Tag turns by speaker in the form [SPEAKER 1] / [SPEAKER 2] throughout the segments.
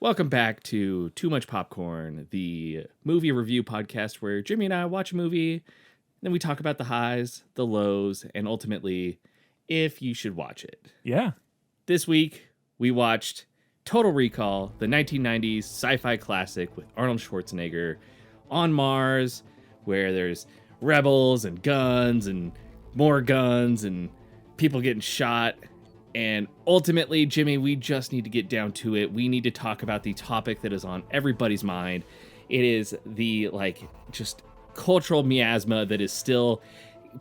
[SPEAKER 1] Welcome back to Too Much Popcorn, the movie review podcast where Jimmy and I watch a movie, then we talk about the highs, the lows, and ultimately, if you should watch it.
[SPEAKER 2] Yeah.
[SPEAKER 1] This week, we watched Total Recall, the 1990s sci-fi classic with Arnold Schwarzenegger on Mars, where there's rebels and guns and more guns and people getting shot. And ultimately, Jimmy, we just need to get down to it. We need to talk about the topic that is on everybody's mind. It is the, just cultural miasma that is still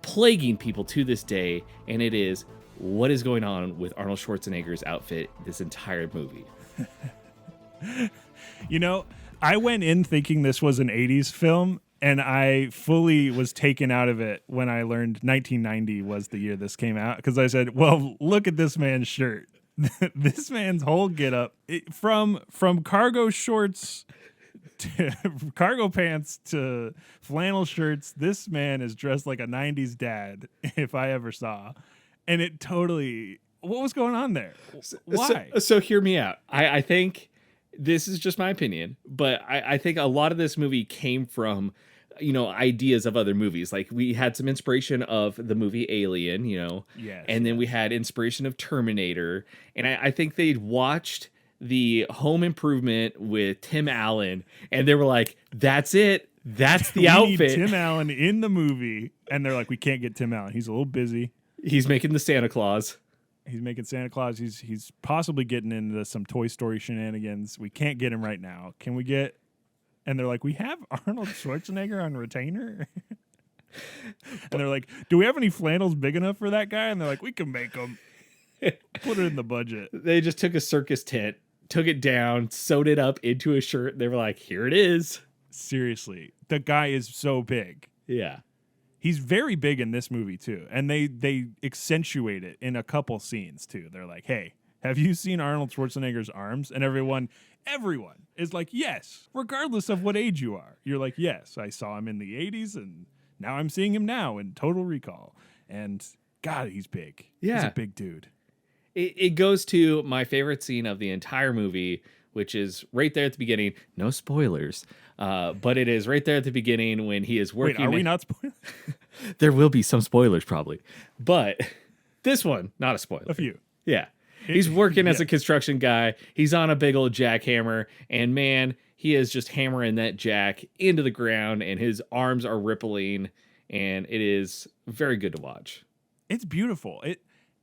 [SPEAKER 1] plaguing people to this day. And it is what is going on with Arnold Schwarzenegger's outfit this entire movie.
[SPEAKER 2] You know, I went in thinking this was an 80s film, and I fully was taken out of it when I learned 1990 was the year this came out, because I said, well, look at this man's shirt. This man's whole getup, from cargo shorts to cargo pants to flannel shirts, this man is dressed like a 90s dad, if I ever saw. And it totally, what was going on there? Why?
[SPEAKER 1] So hear me out. I think this is just my opinion, but I think a lot of this movie came from, ideas of other movies. Like, we had some inspiration of the movie Alien,
[SPEAKER 2] Yes,
[SPEAKER 1] and then we had inspiration of Terminator. And I think they'd watched the Home Improvement with Tim Allen, and they were like, that's it. That's the outfit.
[SPEAKER 2] Need Tim Allen in the movie. And they're like, we can't get Tim Allen. He's a little busy.
[SPEAKER 1] He's making the Santa Claus.
[SPEAKER 2] He's making Santa Claus. He's possibly getting into some Toy Story shenanigans. We can't get him right now. Can we get... And they're like, we have Arnold Schwarzenegger on retainer. And they're like, do we have any flannels big enough for that guy? And they're like, we can make them. Put it in the budget.
[SPEAKER 1] They just took a circus tent, took it down, sewed it up into a shirt. They were like, here it is.
[SPEAKER 2] Seriously. The guy is so big.
[SPEAKER 1] Yeah.
[SPEAKER 2] He's very big in this movie, too. And they accentuate it in a couple scenes, too. They're like, hey, have you seen Arnold Schwarzenegger's arms? And everyone is like, yes, regardless of what age you are. You're like, yes, I saw him in the 80s, and now I'm seeing him now in Total Recall. And, God, he's big.
[SPEAKER 1] Yeah.
[SPEAKER 2] He's a big dude.
[SPEAKER 1] It goes to my favorite scene of the entire movie, which is right there at the beginning. No spoilers, but it is right there at the beginning when he is working.
[SPEAKER 2] Wait, are we not spoiling?
[SPEAKER 1] There will be some spoilers probably, but this one, not a spoiler.
[SPEAKER 2] A few.
[SPEAKER 1] Yeah. He's working as a construction guy. He's on a big old jackhammer, and man, he is just hammering that jack into the ground, and his arms are rippling, and it is very good to watch.
[SPEAKER 2] It's beautiful.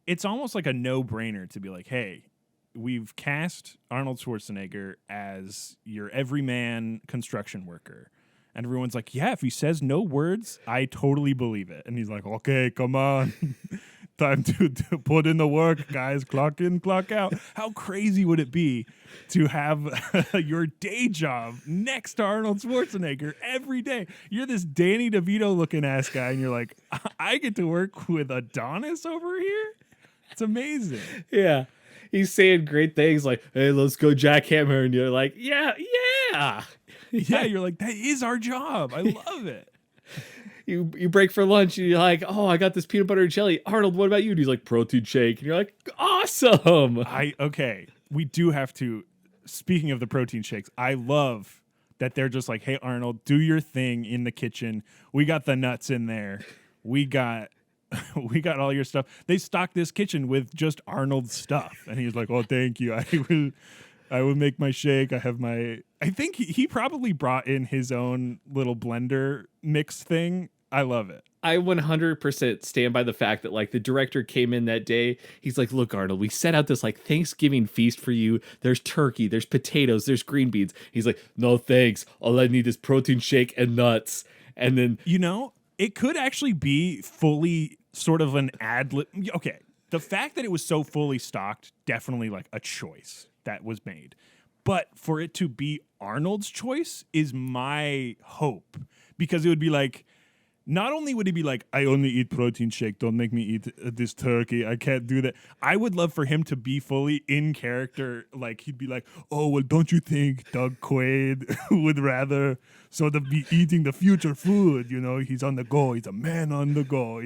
[SPEAKER 2] It's almost like a no-brainer to be like, hey, we've cast Arnold Schwarzenegger as your everyman construction worker. And everyone's like, yeah, if he says no words, I totally believe it. And he's like, okay, come on. Time to put in the work, guys. Clock in, clock out. How crazy would it be to have your day job next to Arnold Schwarzenegger every day? You're this Danny DeVito looking ass guy, and you're like, I get to work with Adonis over here? It's amazing.
[SPEAKER 1] Yeah. He's saying great things like, hey, let's go jackhammer. And you're like, yeah.
[SPEAKER 2] Yeah, you're like, that is our job. I love it.
[SPEAKER 1] You break for lunch and you're like, oh, I got this peanut butter and jelly. Arnold, what about you? And he's like, protein shake. And you're like, awesome.
[SPEAKER 2] Okay. We do have to, speaking of the protein shakes, I love that they're just like, hey, Arnold, do your thing in the kitchen. We got the nuts in there. We got all your stuff. They stocked this kitchen with just Arnold's stuff. And he's like, oh, thank you. I will make my shake. I think he probably brought in his own little blender mix thing. I love it.
[SPEAKER 1] I 100% stand by the fact that the director came in that day. He's like, look, Arnold, we set out this Thanksgiving feast for you. There's turkey, there's potatoes, there's green beans. He's like, no, thanks. All I need is protein shake and nuts. And then,
[SPEAKER 2] it could actually be fully sort of an ad lib. Okay. The fact that it was so fully stocked, definitely a choice that was made. But for it to be Arnold's choice is my hope, because it would be like, not only would he be like, I only eat protein shake, don't make me eat this turkey, I can't do that. I would love for him to be fully in character. Like, he'd be like, oh, well, don't you think Doug Quaid would rather sort of be eating the future food? You know, he's on the go. He's a man on the go.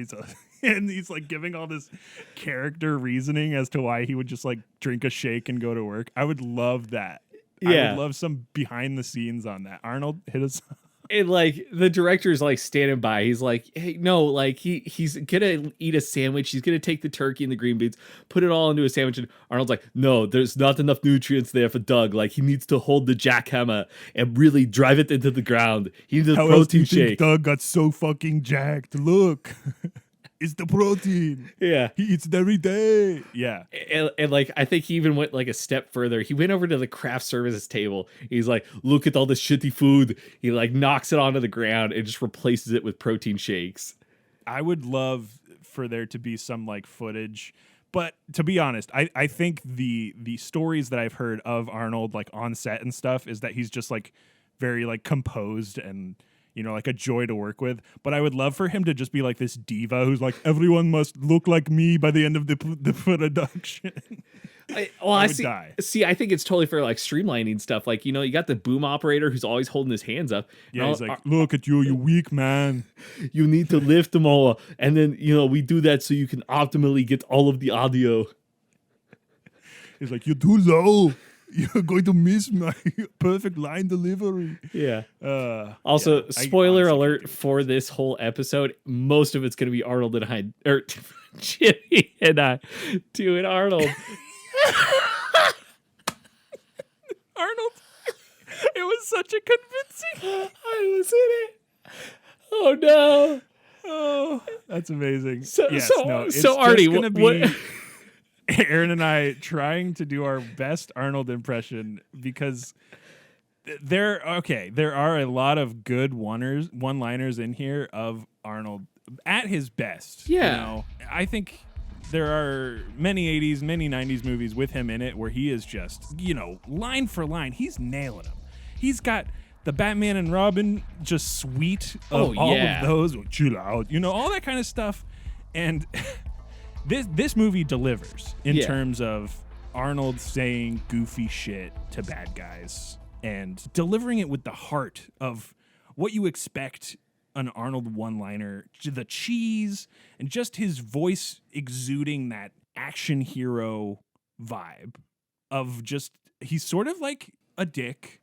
[SPEAKER 2] And he's like giving all this character reasoning as to why he would just like drink a shake and go to work. I would love that.
[SPEAKER 1] Yeah.
[SPEAKER 2] I would love some behind the scenes on that. Arnold, hit us.
[SPEAKER 1] And like the director's like standing by. He's like, hey, no, like he's gonna eat a sandwich. He's gonna take the turkey and the green beans, put it all into a sandwich. And Arnold's like, no, there's not enough nutrients there for Doug. Like, he needs to hold the jackhammer and really drive it into the ground. He needs a
[SPEAKER 2] How
[SPEAKER 1] protein
[SPEAKER 2] else do you
[SPEAKER 1] shake.
[SPEAKER 2] think Doug got so fucking jacked? Look. It's the protein.
[SPEAKER 1] Yeah.
[SPEAKER 2] He eats it every day. Yeah.
[SPEAKER 1] And like, I think he even went like a step further. He went over to the craft services table. He's like, look at all this shitty food. He like knocks it onto the ground and just replaces it with protein shakes.
[SPEAKER 2] I would love for there to be some like footage. But to be honest, I think the stories that I've heard of Arnold like on set and stuff is that he's just like very like composed and, you know, like a joy to work with. But I would love for him to just be like this diva who's like, everyone must look like me by the end of the production. I would die.
[SPEAKER 1] See, I think it's totally for like streamlining stuff. Like, you know, you got the boom operator who's always holding his hands up.
[SPEAKER 2] Yeah, he's like, look at you, you weak man.
[SPEAKER 1] You need to lift them all. And then, you know, we do that so you can optimally get all of the audio.
[SPEAKER 2] He's like, you're too low. You're going to miss my perfect line delivery.
[SPEAKER 1] Yeah. Also,
[SPEAKER 2] yeah,
[SPEAKER 1] spoiler alert for this whole episode. Most of it's going to be Arnold and I, or Jimmy and I doing Arnold.
[SPEAKER 2] Arnold. It was such a convincing.
[SPEAKER 1] I was in it. Oh no.
[SPEAKER 2] Oh, that's amazing.
[SPEAKER 1] So Artie,
[SPEAKER 2] gonna be Aaron and I trying to do our best Arnold impression, because there are a lot of good one-liners in here of Arnold at his best.
[SPEAKER 1] Yeah.
[SPEAKER 2] You know, I think there are many 80s, many 90s movies with him in it where he is just, you know, line for line, he's nailing them. He's got the Batman and Robin just sweet of all of those. Chill out. You know, all that kind of stuff. And this movie delivers in terms of Arnold saying goofy shit to bad guys and delivering it with the heart of what you expect an Arnold one-liner, the cheese, and just his voice exuding that action hero vibe of just, he's sort of like a dick,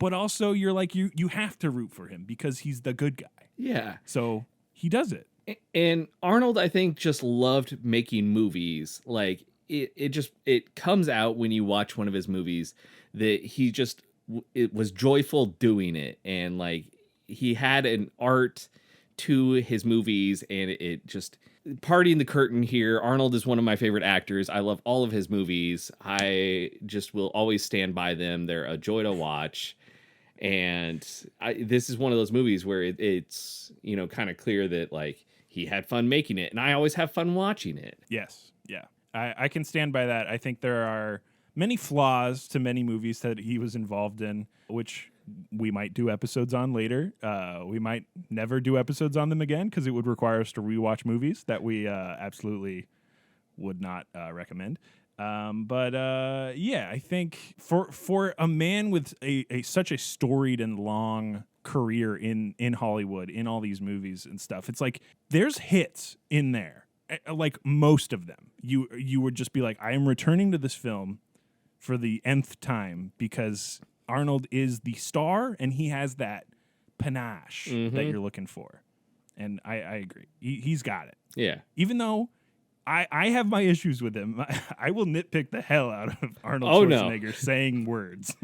[SPEAKER 2] but also you're like, you have to root for him because he's the good guy.
[SPEAKER 1] Yeah.
[SPEAKER 2] So he does it.
[SPEAKER 1] And Arnold, I think, just loved making movies. Like, it comes out when you watch one of his movies that he just, it was joyful doing it. And like, he had an art to his movies, and it just, partying the curtain here. Arnold is one of my favorite actors. I love all of his movies. I just will always stand by them. They're a joy to watch. And this is one of those movies where it's, you know, kind of clear that like he had fun making it, and I always have fun watching it.
[SPEAKER 2] Yes. Yeah. I can stand by that. I think there are many flaws to many movies that he was involved in, which we might do episodes on later. We might never do episodes on them again because it would require us to rewatch movies that we absolutely would not recommend. But I think for a man with a such a storied and long career in Hollywood, in all these movies and stuff, it's like there's hits in there, like most of them. You would just be like, I am returning to this film for the nth time because Arnold is the star and he has that panache that you're looking for. And I agree. He's got it.
[SPEAKER 1] Yeah.
[SPEAKER 2] Even though I have my issues with him. I will nitpick the hell out of Arnold Schwarzenegger saying words.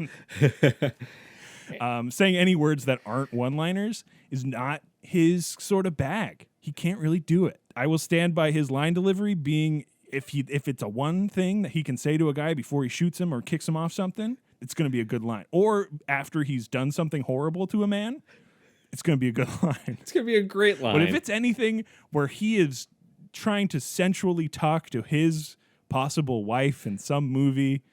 [SPEAKER 2] Saying any words that aren't one-liners is not his sort of bag. He can't really do it. I will stand by his line delivery being, if it's a one thing that he can say to a guy before he shoots him or kicks him off something, it's going to be a good line. Or after he's done something horrible to a man, it's going to be a good line.
[SPEAKER 1] It's going to be a great line.
[SPEAKER 2] But if it's anything where he is trying to sensually talk to his possible wife in some movie,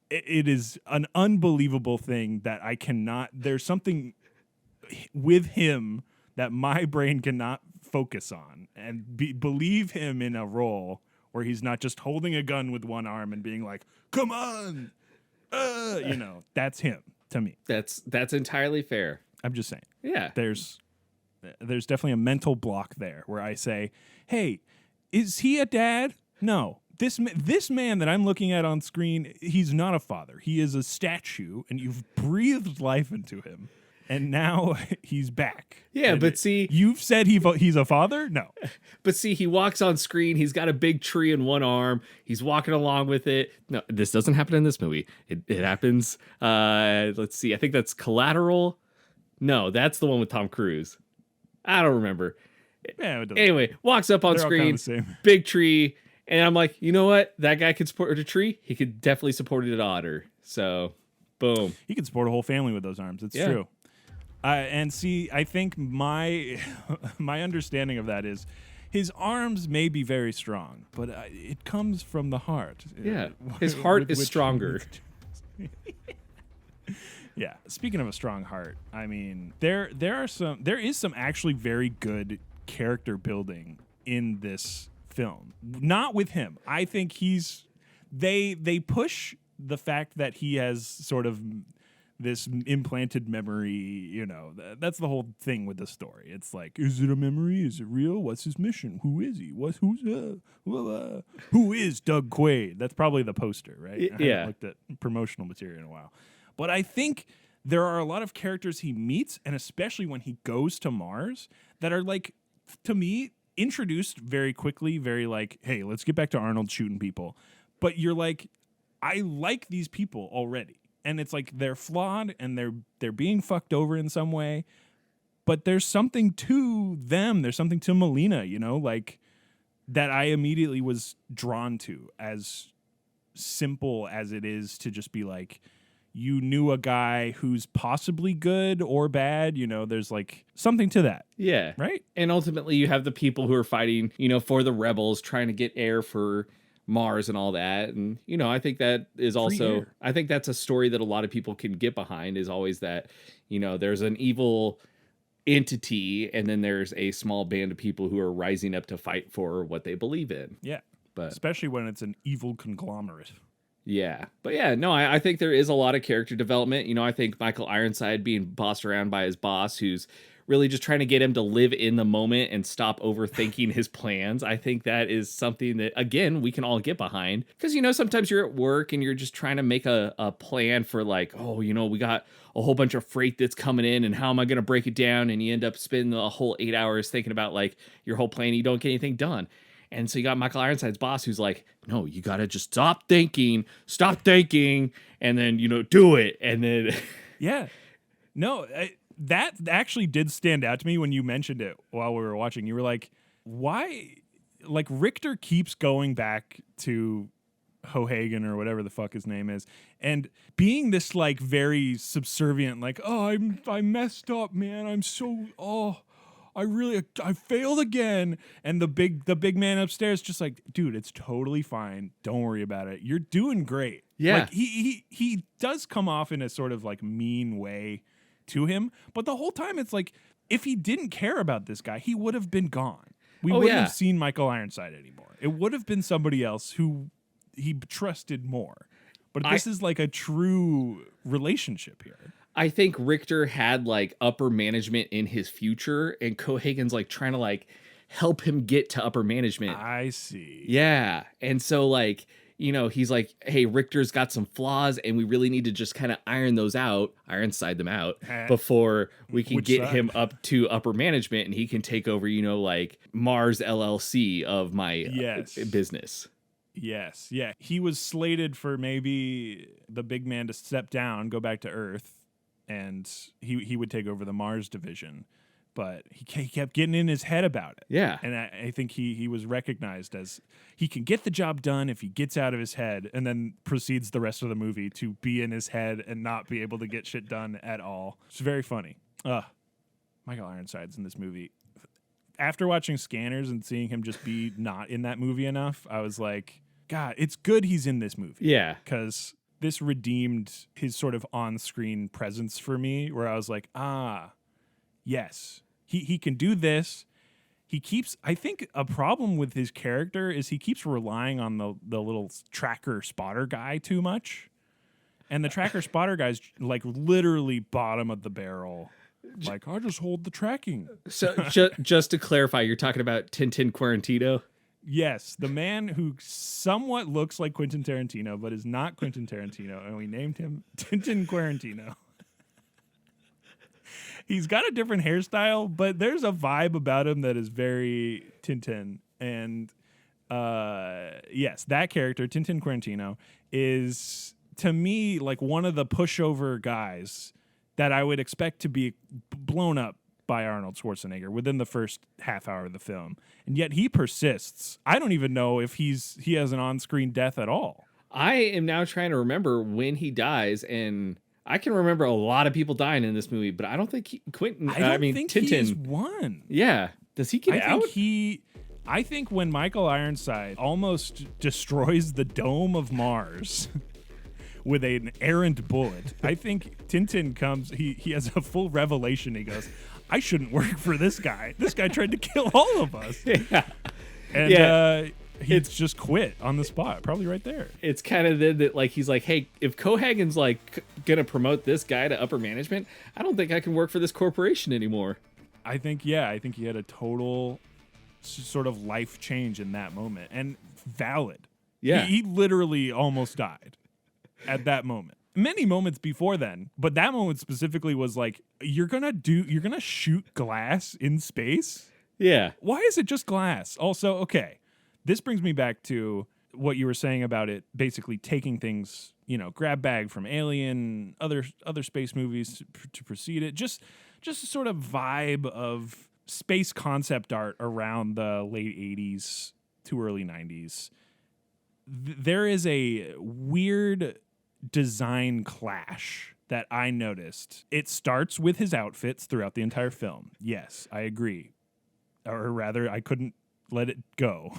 [SPEAKER 2] it is an unbelievable thing that I cannot. There's something with him that my brain cannot focus on and believe him in a role where he's not just holding a gun with one arm and being like, "Come on," that's him to me.
[SPEAKER 1] That's entirely fair.
[SPEAKER 2] I'm just saying.
[SPEAKER 1] Yeah.
[SPEAKER 2] There's definitely a mental block there where I say, "Hey, is he a dad? No. This man that I'm looking at on screen, he's not a father. He is a statue, and you've breathed life into him, and now he's back."
[SPEAKER 1] Yeah,
[SPEAKER 2] and
[SPEAKER 1] but see,
[SPEAKER 2] you've said he's a father? No.
[SPEAKER 1] But see, he walks on screen. He's got a big tree in one arm. He's walking along with it. No, this doesn't happen in this movie. It happens. Let's see. I think that's Collateral. No, that's the one with Tom Cruise. I don't remember.
[SPEAKER 2] Yeah,
[SPEAKER 1] anyway, walks up on
[SPEAKER 2] They're
[SPEAKER 1] screen,
[SPEAKER 2] all kind of the same.
[SPEAKER 1] big tree, and I'm like, you know what? That guy could support a tree. He could definitely support an otter. So, boom.
[SPEAKER 2] He could support a whole family with those arms. It's true. And see, I think my my understanding of that is his arms may be very strong, but it comes from the heart.
[SPEAKER 1] Yeah, his heart is stronger.
[SPEAKER 2] Yeah. Speaking of a strong heart, I mean, there is some actually very good character building in this film. Not with him. I think they push the fact that he has sort of this implanted memory, that's the whole thing with the story. It's like, is it a memory? Is it real? What's his mission? Who is he? Who is Doug Quaid? That's probably the poster, right? I haven't looked at promotional material in a while. But I think there are a lot of characters he meets, and especially when he goes to Mars, that are like, to me, introduced very quickly, very like, hey, let's get back to Arnold shooting people. But you're like, I like these people already. And it's like they're flawed and they're being fucked over in some way. But there's something to them. There's something to Melina, like that I immediately was drawn to, as simple as it is to just be like, you knew a guy who's possibly good or bad. There's like something to that.
[SPEAKER 1] Yeah.
[SPEAKER 2] Right?
[SPEAKER 1] And ultimately you have the people who are fighting, for the rebels, trying to get air for Mars and all that. And, I think that is also, I think that's a story that a lot of people can get behind, is always that, there's an evil entity and then there's a small band of people who are rising up to fight for what they believe in.
[SPEAKER 2] Yeah.
[SPEAKER 1] But
[SPEAKER 2] especially when it's an evil conglomerate.
[SPEAKER 1] Yeah. But yeah, no, I think there is a lot of character development. I think Michael Ironside being bossed around by his boss, who's really just trying to get him to live in the moment and stop overthinking his plans. I think that is something that, again, we can all get behind. Because, sometimes you're at work and you're just trying to make a plan for like, oh, we got a whole bunch of freight that's coming in and how am I going to break it down? And you end up spending the whole 8 hours thinking about like your whole plan and you don't get anything done. And so you got Michael Ironside's boss who's like, no, you got to just stop thinking, and then, do it. And then...
[SPEAKER 2] Yeah. No, that actually did stand out to me when you mentioned it while we were watching. You were like, why? Like, Richter keeps going back to Hohagen or whatever the fuck his name is, and being this like very subservient, like, oh, I messed up, man. I failed again. And the big man upstairs just like, dude, it's totally fine. Don't worry about it. You're doing great.
[SPEAKER 1] Yeah.
[SPEAKER 2] Like he does come off in a sort of like mean way to him, but the whole time it's like, if he didn't care about this guy, he would have been gone. We wouldn't have seen Michael Ironside anymore. It would have been somebody else who he trusted more. But this is like a true relationship here.
[SPEAKER 1] I think Richter had like upper management in his future, and Cohagen's like trying to like help him get to upper management.
[SPEAKER 2] I see.
[SPEAKER 1] Yeah. And so like, he's like, hey, Richter's got some flaws and we really need to just kind of ironside them out before we can get him up to upper management and he can take over, like Mars LLC of my business.
[SPEAKER 2] Yes. Yeah. He was slated for maybe the big man to step down, go back to Earth, and he would take over the Mars division. But he kept getting in his head about it.
[SPEAKER 1] Yeah.
[SPEAKER 2] And I think he was recognized as he can get the job done if he gets out of his head, and then proceeds the rest of the movie to be in his head and not be able to get shit done at all. It's very funny. Michael Ironside's in this movie. After watching Scanners and seeing him just be not in that movie enough, I was like, God, it's good he's in this movie.
[SPEAKER 1] Yeah.
[SPEAKER 2] Because this redeemed his sort of on-screen presence for me, where I was like, yes, he can do this. He keeps, I think a problem with his character is he keeps relying on the little tracker spotter guy too much. And the tracker spotter guy's like literally bottom of the barrel. Like, I just hold the tracking.
[SPEAKER 1] So just to clarify, you're talking about Tintin Quarantino?
[SPEAKER 2] Yes, the man who somewhat looks like Quentin Tarantino, but is not Quentin Tarantino, and we named him Tintin Quarantino. He's got a different hairstyle, but there's a vibe about him that is very Tintin. And yes, that character, Tintin Quarantino, is, to me, like one of the pushover guys that I would expect to be blown up by Arnold Schwarzenegger within the first half hour of the film. And yet he persists. I don't even know if he has an on-screen death at all.
[SPEAKER 1] I am now trying to remember when he dies, and I can remember a lot of people dying in this movie, but I don't think
[SPEAKER 2] think
[SPEAKER 1] Tintin.
[SPEAKER 2] he's one.
[SPEAKER 1] Yeah. Does he get out?
[SPEAKER 2] I think when Michael Ironside almost destroys the dome of Mars with an errant bullet, I think Tintin comes, he has a full revelation. He goes, I shouldn't work for this guy. This guy tried to kill all of us.
[SPEAKER 1] Yeah.
[SPEAKER 2] And he's just quit on the spot, probably right there.
[SPEAKER 1] It's kind of that like he's like, hey, if Cohagen's like gonna promote this guy to upper management, I don't think I can work for this corporation anymore.
[SPEAKER 2] I think he had a total sort of life change in that moment, and valid.
[SPEAKER 1] Yeah.
[SPEAKER 2] He literally almost died at that moment. Many moments before then, but that moment specifically was like, you're gonna shoot glass in space?
[SPEAKER 1] Yeah.
[SPEAKER 2] Why is it just glass? Also, okay, this brings me back to what you were saying about it basically taking things, grab bag from Alien, other space movies to precede it. Just a sort of vibe of space concept art around the late 80s to early 90s. There is a weird design clash that I noticed. It starts with his outfits throughout the entire film. Yes, I agree. Or rather, I couldn't let it go.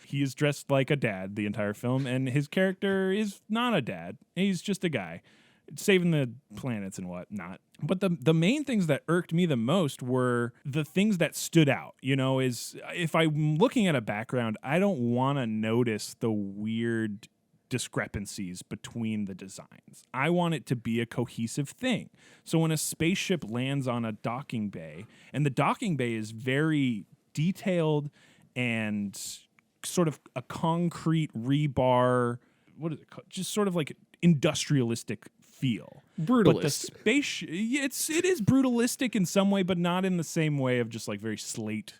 [SPEAKER 2] He is dressed like a dad the entire film, and his character is not a dad. He's just a guy saving the planets and whatnot. But the main things that irked me the most were the things that stood out, is if I'm looking at a background, I don't want to notice the weird discrepancies between the designs. I want it to be a cohesive thing. So when a spaceship lands on a docking bay, and the docking bay is very detailed and sort of a concrete rebar, what is it called? Just sort of like industrialistic feel.
[SPEAKER 1] Brutalist.
[SPEAKER 2] But the spaceship, it is brutalistic in some way, but not in the same way of just like very slate,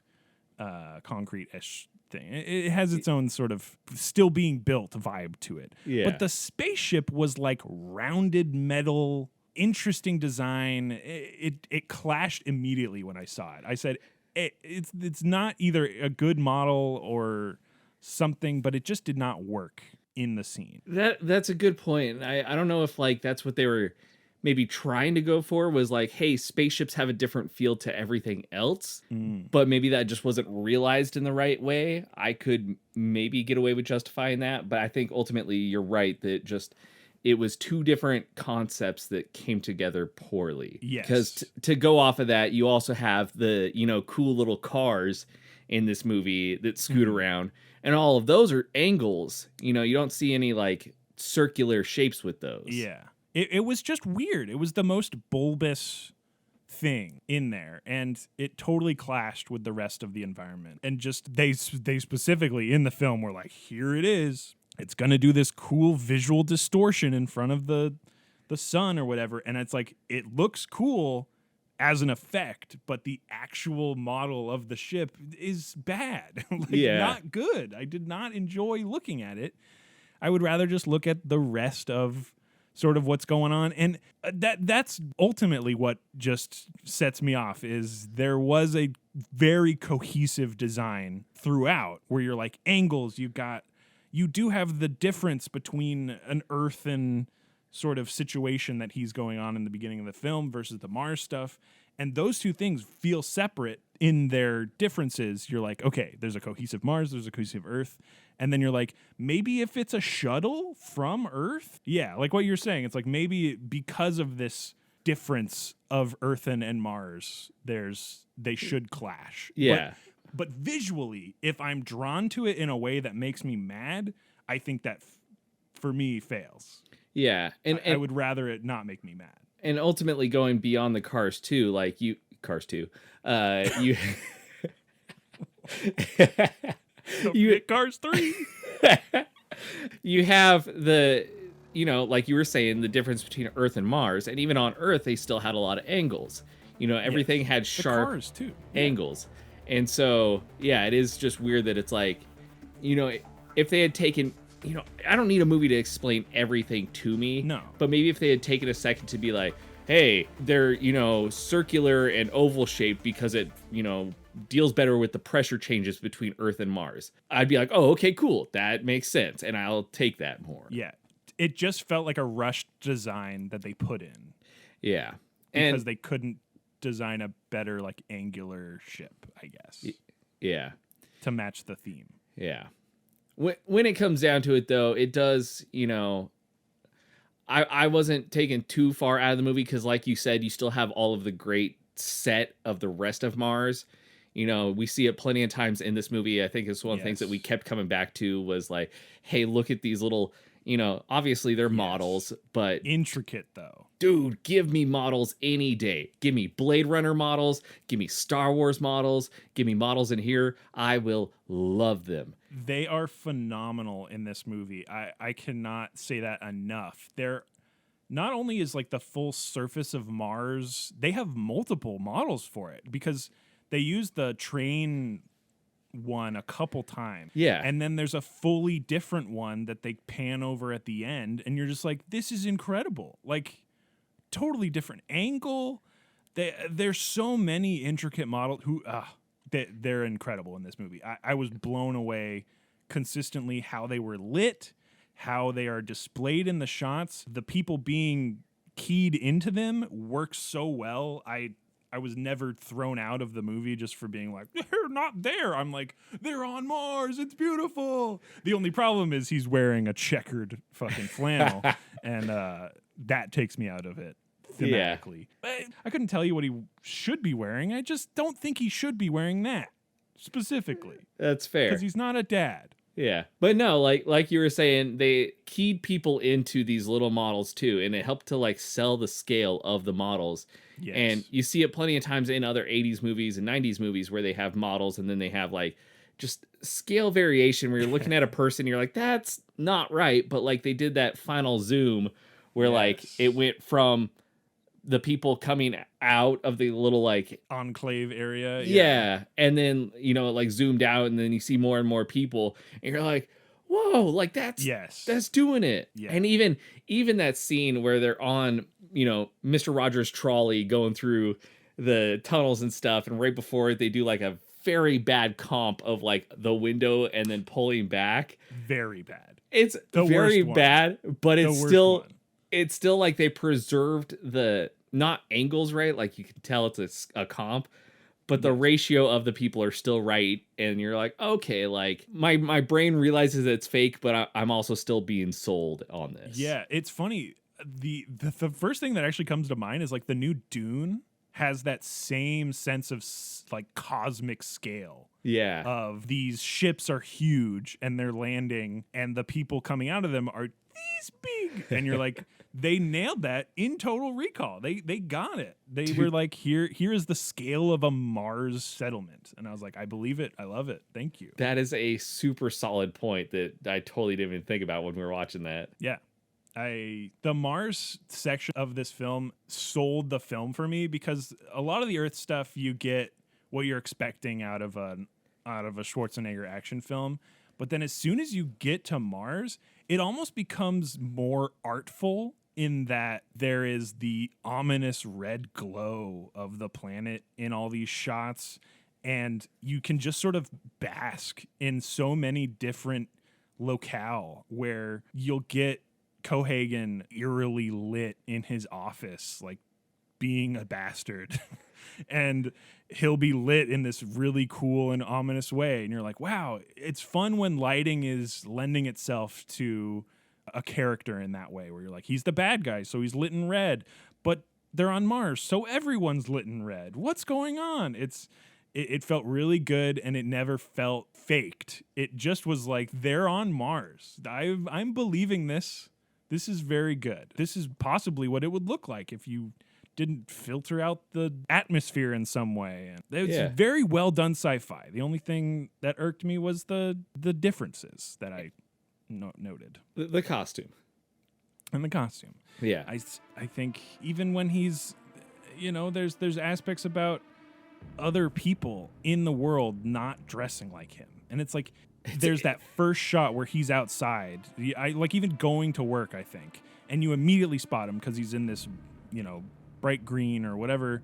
[SPEAKER 2] concrete-ish thing. It has its own sort of still being built vibe to it.
[SPEAKER 1] Yeah.
[SPEAKER 2] But the spaceship was like rounded metal, interesting design. It clashed immediately when I saw it. I said, it's not either a good model or something, but it just did not work in the scene.
[SPEAKER 1] That's a good point. I don't know if like that's what they were maybe trying to go for, was like, hey, spaceships have a different feel to everything else, but maybe that just wasn't realized in the right way. I could maybe get away with justifying that, but I think ultimately you're right that just it was two different concepts that came together poorly.
[SPEAKER 2] Yes.
[SPEAKER 1] Because to go off of that, you also have the, cool little cars in this movie that scoot around, and all of those are angles. You don't see any like circular shapes with those.
[SPEAKER 2] Yeah. It was just weird. It was the most bulbous thing in there, and it totally clashed with the rest of the environment. And just they specifically in the film were like, here it is. It's going to do this cool visual distortion in front of the sun or whatever. And it's like, it looks cool as an effect, but the actual model of the ship is bad. Not good. I did not enjoy looking at it. I would rather just look at the rest of sort of what's going on. And that's ultimately what just sets me off, is there was a very cohesive design throughout where you're like angles, you do have the difference between an earthen sort of situation that he's going on in the beginning of the film versus the Mars stuff. And those two things feel separate in their differences. You're like, okay, there's a cohesive Mars, there's a cohesive Earth. And then you're like, maybe if it's a shuttle from Earth, yeah, like what you're saying, it's like maybe because of this difference of Earth and Mars, they should clash.
[SPEAKER 1] Yeah.
[SPEAKER 2] But visually, if I'm drawn to it in a way that makes me mad, I think that for me fails.
[SPEAKER 1] Yeah. And
[SPEAKER 2] I would rather it not make me mad.
[SPEAKER 1] And ultimately going beyond the Cars 2, like Cars 2, you
[SPEAKER 2] you Cars 3.
[SPEAKER 1] You have the, like you were saying, the difference between Earth and Mars, and even on Earth, they still had a lot of angles. Everything had sharp
[SPEAKER 2] Cars too.
[SPEAKER 1] angles. And so, yeah, it is just weird that it's like, if they had taken, I don't need a movie to explain everything to me.
[SPEAKER 2] No.
[SPEAKER 1] But maybe if they had taken a second to be like, hey, they're, circular and oval shaped because it, deals better with the pressure changes between Earth and Mars. I'd be like, oh, okay, cool. That makes sense. And I'll take that more.
[SPEAKER 2] Yeah. It just felt like a rushed design that they put in.
[SPEAKER 1] Yeah.
[SPEAKER 2] Because they couldn't design a better, like, angular ship, I guess.
[SPEAKER 1] Yeah.
[SPEAKER 2] To match the theme.
[SPEAKER 1] Yeah. When it comes down to it, though, it does, I wasn't taken too far out of the movie because, like you said, you still have all of the great set of the rest of Mars. We see it plenty of times in this movie. I think it's one of the things that we kept coming back to was like, hey, look at these little, obviously they're models, but
[SPEAKER 2] intricate though.
[SPEAKER 1] Dude, give me models any day. Give me Blade Runner models. Give me Star Wars models. Give me models in here. I will love them.
[SPEAKER 2] They are phenomenal in this movie. I cannot say that enough. They're not only is like the full surface of Mars, they have multiple models for it because they use the train one a couple times.
[SPEAKER 1] Yeah.
[SPEAKER 2] And then there's a fully different one that they pan over at the end. And you're just like, this is incredible. Like, totally different angle. There's so many intricate models who they're incredible in this movie. I was blown away consistently how they were lit, how they are displayed in the shots. The people being keyed into them works so well. I was never thrown out of the movie just for being like, they're not there. I'm like, they're on Mars. It's beautiful. The only problem is he's wearing a checkered fucking flannel, and that takes me out of it thematically. Yeah. I couldn't tell you what he should be wearing. I just don't think he should be wearing that specifically.
[SPEAKER 1] That's fair.
[SPEAKER 2] Because he's not a dad.
[SPEAKER 1] Yeah. But no, like you were saying, they keyed people into these little models too, and it helped to like sell the scale of the models. Yes. And you see it plenty of times in other 80s movies and 90s movies where they have models and then they have like just scale variation where you're looking at a person, you're like, that's not right. But like they did that final zoom where like it went from the people coming out of the little like
[SPEAKER 2] enclave area.
[SPEAKER 1] Yeah. And then, it like zoomed out and then you see more and more people and you're like, whoa, like that's doing it. Yeah. And even that scene where they're on, Mr. Rogers' trolley going through the tunnels and stuff. And right before it, they do like a very bad comp of like the window and then pulling back.
[SPEAKER 2] Very bad.
[SPEAKER 1] It's very bad, but it's still like they preserved the not angles right. Like you can tell it's a comp, but the ratio of the people are still right. And you're like, okay, like my brain realizes it's fake, but I'm also still being sold on this.
[SPEAKER 2] Yeah. It's funny. The first thing that actually comes to mind is like the new Dune has that same sense of like cosmic scale.
[SPEAKER 1] Yeah.
[SPEAKER 2] Of these ships are huge and they're landing and the people coming out of them are these big. And you're like, they nailed that in Total Recall. They got it. They were like, here is the scale of a Mars settlement. And I was like, I believe it. I love it. Thank you.
[SPEAKER 1] That is a super solid point that I totally didn't even think about when we were watching that.
[SPEAKER 2] Yeah. The Mars section of this film sold the film for me because a lot of the Earth stuff you get what you're expecting out of a Schwarzenegger action film, but then as soon as you get to Mars, it almost becomes more artful in that there is the ominous red glow of the planet in all these shots, and you can just sort of bask in so many different locale where you'll get Cohagen eerily lit in his office, like being a bastard. And he'll be lit in this really cool and ominous way. And you're like, wow, it's fun when lighting is lending itself to a character in that way, where you're like, he's the bad guy, so he's lit in red, but they're on Mars, so everyone's lit in red. What's going on? It felt really good, and it never felt faked. It just was like, they're on Mars. I'm believing this. This is very good. This is possibly what it would look like if you didn't filter out the atmosphere in some way. And it's very well done sci-fi. The only thing that irked me was the differences that I noted.
[SPEAKER 1] The costume.
[SPEAKER 2] And the costume.
[SPEAKER 1] Yeah.
[SPEAKER 2] I think even when he's, there's aspects about other people in the world not dressing like him. And it's like, there's that first shot where he's outside. I like even going to work, I think. And you immediately spot him because he's in this, bright green or whatever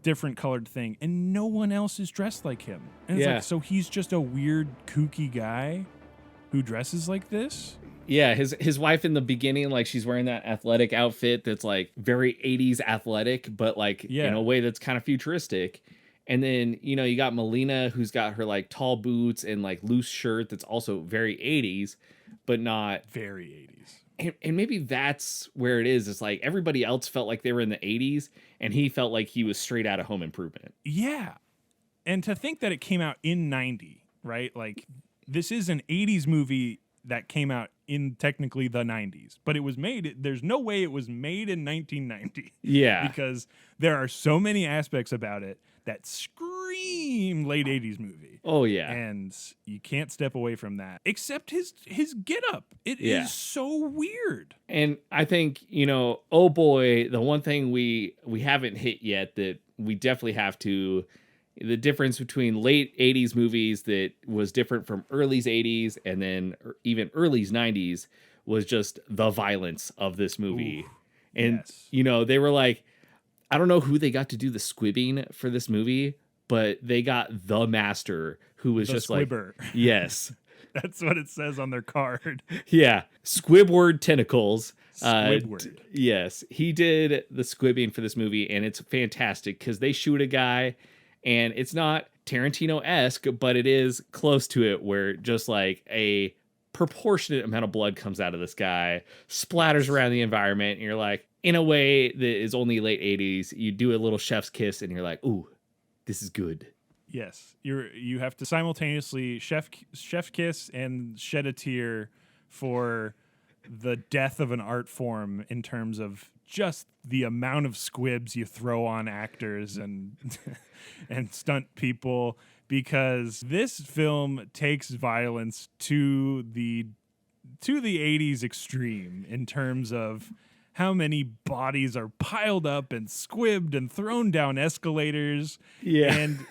[SPEAKER 2] different colored thing. And no one else is dressed like him. And it's like, so he's just a weird, kooky guy who dresses like this?
[SPEAKER 1] Yeah, his wife in the beginning, like, she's wearing that athletic outfit that's like very 80s athletic, but like in a way that's kind of futuristic. And then, you got Melina, who's got her like tall boots and like loose shirt that's also very 80s, but not
[SPEAKER 2] very 80s.
[SPEAKER 1] And maybe that's where it is. It's like everybody else felt like they were in the 80s, and he felt like he was straight out of Home Improvement.
[SPEAKER 2] Yeah. And to think that it came out in 90, right? Like, this is an 80s movie that came out in technically the 90s, but it was made, there's no way it was made in 1990.
[SPEAKER 1] Yeah.
[SPEAKER 2] Because there are so many aspects about it that scream late 80s movie.
[SPEAKER 1] Oh, yeah.
[SPEAKER 2] And you can't step away from that, except his get-up. It is so weird.
[SPEAKER 1] And I think, oh boy, the one thing we haven't hit yet that we definitely have to, the difference between late 80s movies that was different from early 80s and then even early 90s was just the violence of this movie.
[SPEAKER 2] Ooh,
[SPEAKER 1] and, they were like, I don't know who they got to do the squibbing for this movie, but they got the master who was just
[SPEAKER 2] squibber.
[SPEAKER 1] Like, yes.
[SPEAKER 2] That's what it says on their card.
[SPEAKER 1] Yeah. Squidward tentacles.
[SPEAKER 2] Squidward.
[SPEAKER 1] Yes. He did the squibbing for this movie, and it's fantastic because they shoot a guy, and it's not Tarantino-esque, but it is close to it, where just like a proportionate amount of blood comes out of this guy, splatters around the environment, and you're like, in a way that is only late 80s, you do a little chef's kiss, and you're like, ooh, this is good.
[SPEAKER 2] Yes, you have to simultaneously chef kiss and shed a tear for the death of an art form in terms of just the amount of squibs you throw on actors and and stunt people, because this film takes violence to the 80s extreme in terms of how many bodies are piled up and squibbed and thrown down escalators.
[SPEAKER 1] Yeah.
[SPEAKER 2] And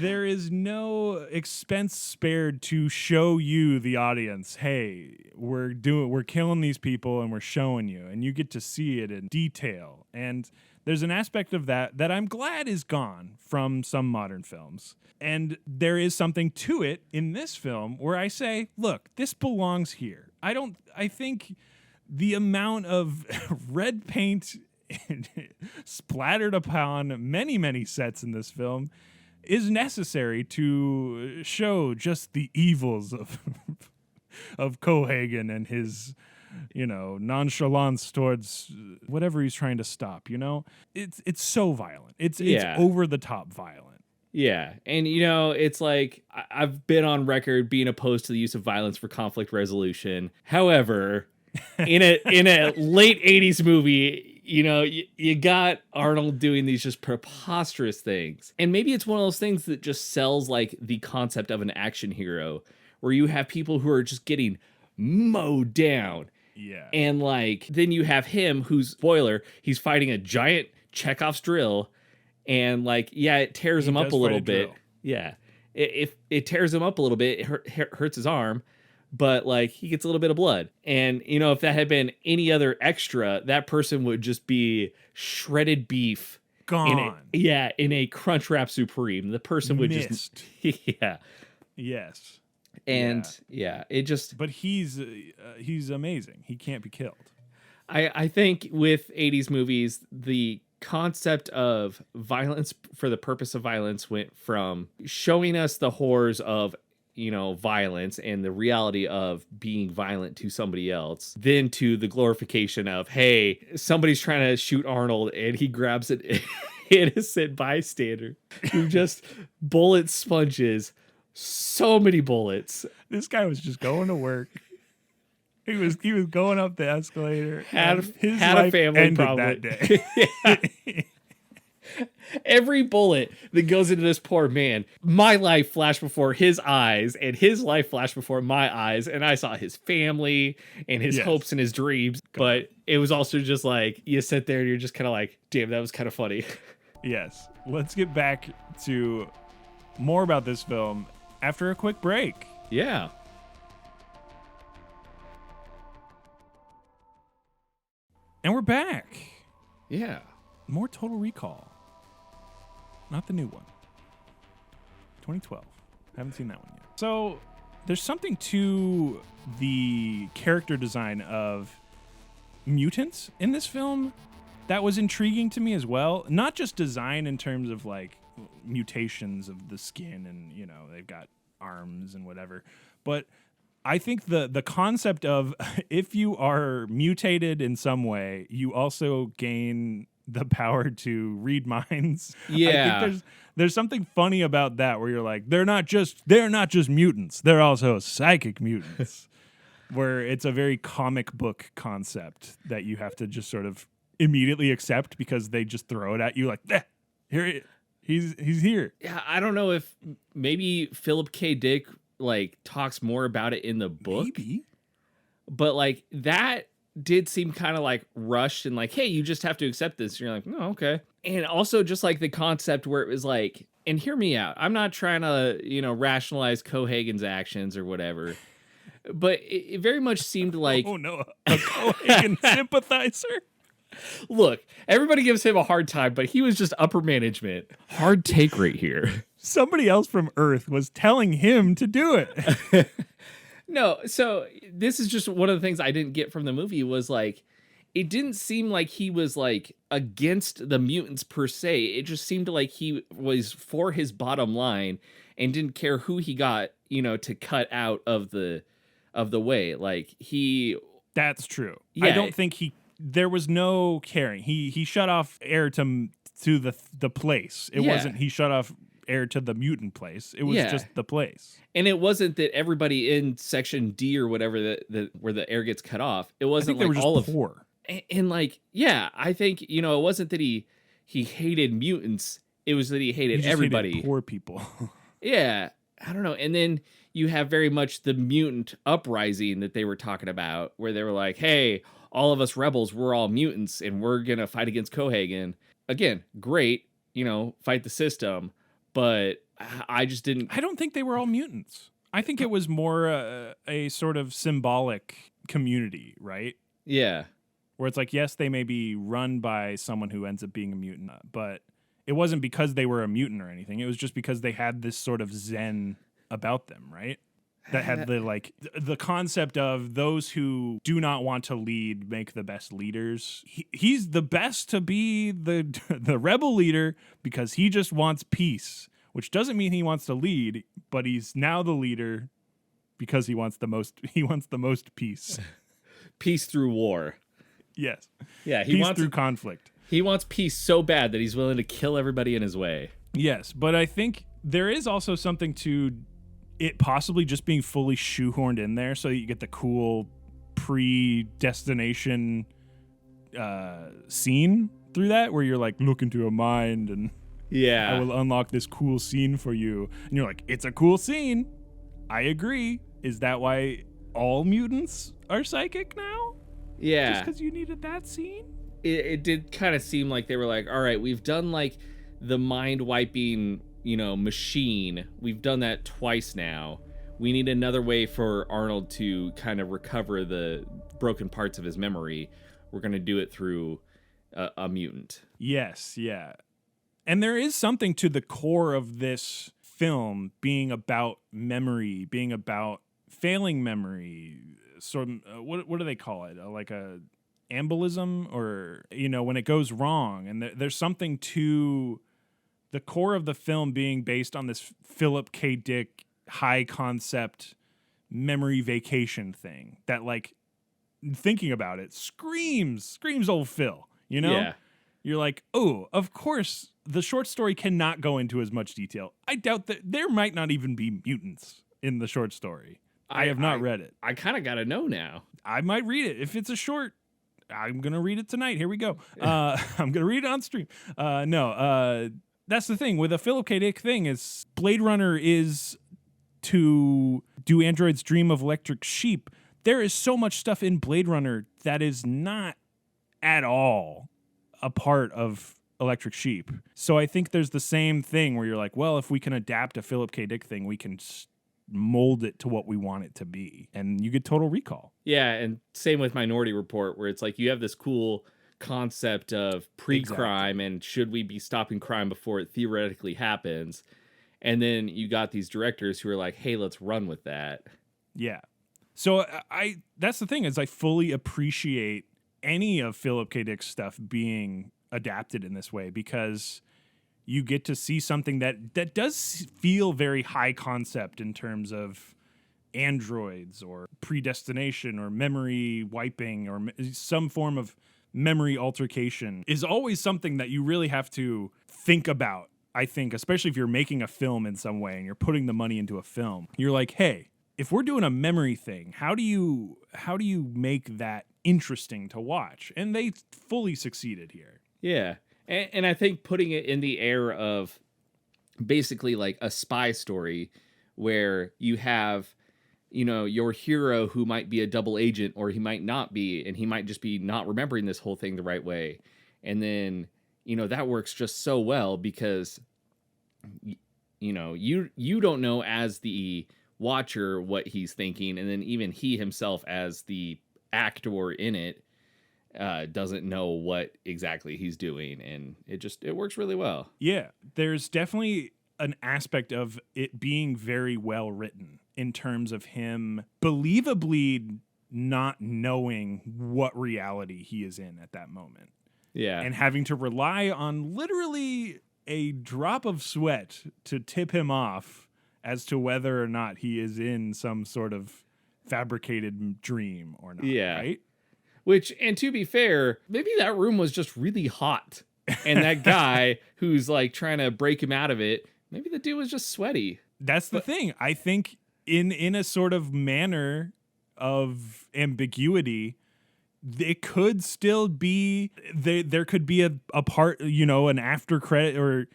[SPEAKER 2] there is no expense spared to show you, the audience, hey, we're killing these people and we're showing you, and you get to see it in detail. And there's an aspect of that I'm glad is gone from some modern films. And there is something to it in this film where I say, look, this belongs here. I think the amount of red paint splattered upon many, many sets in this film is necessary to show just the evils of Cohagen and his, nonchalance towards whatever he's trying to stop. It's so violent. It's over the top violent.
[SPEAKER 1] Yeah. And, it's like, I've been on record being opposed to the use of violence for conflict resolution. However, in a late 80s movie, you got Arnold doing these just preposterous things. And maybe it's one of those things that just sells like the concept of an action hero, where you have people who are just getting mowed down.
[SPEAKER 2] Yeah.
[SPEAKER 1] And like, then you have him who's, spoiler, he's fighting a giant Chekhov's drill. And like, yeah, it tears him up a little bit.
[SPEAKER 2] Drill.
[SPEAKER 1] Yeah. It tears him up a little bit. It hurts his arm. But like, he gets a little bit of blood. And, if that had been any other extra, that person would just be shredded beef.
[SPEAKER 2] Gone.
[SPEAKER 1] In a Crunchwrap Supreme. The person would
[SPEAKER 2] Missed.
[SPEAKER 1] just... Yeah.
[SPEAKER 2] Yes.
[SPEAKER 1] And, it just...
[SPEAKER 2] But he's amazing. He can't be killed.
[SPEAKER 1] I think with 80s movies, the concept of violence for the purpose of violence went from showing us the horrors of, violence and the reality of being violent to somebody else, then to the glorification of, hey, somebody's trying to shoot Arnold and he grabs an innocent bystander who just bullet sponges so many bullets.
[SPEAKER 2] This guy was just going to work. He was going up the escalator.
[SPEAKER 1] Had
[SPEAKER 2] his
[SPEAKER 1] a
[SPEAKER 2] life
[SPEAKER 1] family
[SPEAKER 2] ended
[SPEAKER 1] probably.
[SPEAKER 2] that day.
[SPEAKER 1] Every bullet that goes into this poor man, my life flashed before his eyes, and his life flashed before my eyes, and I saw his family and his hopes and his dreams. But it was also just like, you sit there and you're just kind of like, damn, that was kind of funny.
[SPEAKER 2] Yes. Let's get back to more about this film after a quick break.
[SPEAKER 1] Yeah.
[SPEAKER 2] And we're back.
[SPEAKER 1] Yeah.
[SPEAKER 2] More Total Recall. Not the new one. 2012. Haven't seen that one yet. So there's something to the character design of mutants in this film that was intriguing to me as well. Not just design in terms of like mutations of the skin and, they've got arms and whatever, but I think the concept of if you are mutated in some way, you also gain the power to read minds.
[SPEAKER 1] Yeah.
[SPEAKER 2] I think there's something funny about that where you're like, they're not just mutants, they're also psychic mutants. Where it's a very comic book concept that you have to just sort of immediately accept because they just throw it at you like, here he's here.
[SPEAKER 1] Yeah, I don't know if maybe Philip K. Dick like talks more about it in the book.
[SPEAKER 2] Maybe.
[SPEAKER 1] But like that did seem kind of like rushed and like, hey, you just have to accept this. And you're like, oh, okay. And also just like the concept where it was like, and hear me out, I'm not trying to, rationalize Cohagen's actions or whatever. But it very much seemed like...
[SPEAKER 2] Oh, no. A Cohagen sympathizer?
[SPEAKER 1] Look, everybody gives him a hard time, but he was just upper management. Hard take right here.
[SPEAKER 2] Somebody else from Earth was telling him to do it.
[SPEAKER 1] No, so this is just one of the things I didn't get from the movie was like, it didn't seem like he was like against the mutants per se. It just seemed like he was for his bottom line and didn't care who he got, to cut out of the way. Like
[SPEAKER 2] That's true.
[SPEAKER 1] Yeah.
[SPEAKER 2] I don't think there was no caring. He shut off air to the place. It wasn't he shut off air to the mutant place. It was just the place.
[SPEAKER 1] And it wasn't that everybody in section D or whatever where the air gets cut off. It wasn't
[SPEAKER 2] they
[SPEAKER 1] like
[SPEAKER 2] were just
[SPEAKER 1] all
[SPEAKER 2] poor.
[SPEAKER 1] And like, yeah, I think, it wasn't that he hated mutants. It was that he hated everybody.
[SPEAKER 2] Hated poor people.
[SPEAKER 1] Yeah. I don't know. And then you have very much the mutant uprising that they were talking about where they were like, hey, all of us rebels, we're all mutants and we're going to fight against Cohagen. Again, great, fight the system. But I just didn't...
[SPEAKER 2] I don't think they were all mutants. I think it was more a sort of symbolic community, right?
[SPEAKER 1] Yeah.
[SPEAKER 2] Where it's like, yes, they may be run by someone who ends up being a mutant, but it wasn't because they were a mutant or anything. It was just because they had this sort of zen about them, right? That had the concept of those who do not want to lead make the best leaders. He's the best to be the rebel leader because he just wants peace, which doesn't mean he wants to lead, but he's now the leader because he wants the most peace.
[SPEAKER 1] Peace through war.
[SPEAKER 2] Yes.
[SPEAKER 1] Yeah,
[SPEAKER 2] peace through conflict.
[SPEAKER 1] He wants peace so bad that he's willing to kill everybody in his way.
[SPEAKER 2] Yes, but I think there is also something to it possibly just being fully shoehorned in there so that you get the cool predestination scene through that where you're like, look into a mind and I will unlock this cool scene for you. And you're like, it's a cool scene. I agree. Is that why all mutants are psychic now?
[SPEAKER 1] Yeah.
[SPEAKER 2] Just because you needed that scene?
[SPEAKER 1] It did kind of seem like they were like, all right, we've done like the mind wiping machine. We've done that twice now. We need another way for Arnold to kind of recover the broken parts of his memory. We're going to do it through a mutant.
[SPEAKER 2] Yes, yeah. And there is something to the core of this film being about memory, being about failing memory. Sort of, what do they call it? Like a embolism, or when it goes wrong, and there's something to the core of the film being based on this Philip K. Dick high concept memory vacation thing that, like, thinking about it screams old Phil,
[SPEAKER 1] Yeah.
[SPEAKER 2] You're like, oh, of course the short story cannot go into as much detail. I doubt that there might not even be mutants in the short story. I have not read it.
[SPEAKER 1] I kind of got to know now.
[SPEAKER 2] I might read it. If it's a short, I'm going to read it tonight. Here we go. I'm going to read it on stream. That's the thing with a Philip K. Dick thing is Blade Runner is to do androids dream of electric sheep. There is so much stuff in Blade Runner that is not at all a part of Electric Sheep. So I think there's the same thing where you're like, well, if we can adapt a Philip K. Dick thing, we can mold it to what we want it to be. And you get Total Recall.
[SPEAKER 1] Yeah, and same with Minority Report, where it's like you have this cool concept of pre-crime and should we be stopping crime before it theoretically happens. And then you got these directors who are like, hey, let's run with that.
[SPEAKER 2] Yeah. So that's the thing is I fully appreciate any of Philip K. Dick's stuff being adapted in this way, because you get to see something that does feel very high concept in terms of androids or predestination or memory wiping or some form of memory altercation is always something that you really have to think about. I think, especially if you're making a film in some way and you're putting the money into a film, you're like, hey, if we're doing a memory thing, how do you make that interesting to watch? And they fully succeeded here.
[SPEAKER 1] Yeah. And I think putting it in the air of basically like a spy story where you have, your hero who might be a double agent or he might not be, and he might just be not remembering this whole thing the right way. And then, that works just so well because, you don't know as the watcher what he's thinking, and then even he himself as the actor in it doesn't know what exactly he's doing, and it works really well.
[SPEAKER 2] Yeah, there's definitely an aspect of it being very well written in terms of him believably not knowing what reality he is in at that moment.
[SPEAKER 1] Yeah.
[SPEAKER 2] And having to rely on literally a drop of sweat to tip him off as to whether or not he is in some sort of fabricated dream or not.
[SPEAKER 1] Yeah.
[SPEAKER 2] Right?
[SPEAKER 1] Which, and to be fair, maybe that room was just really hot. And that guy who's like trying to break him out of it, maybe the dude was just sweaty.
[SPEAKER 2] That's the thing. I think in a sort of manner of ambiguity, it could still be there could be a part, an after credit or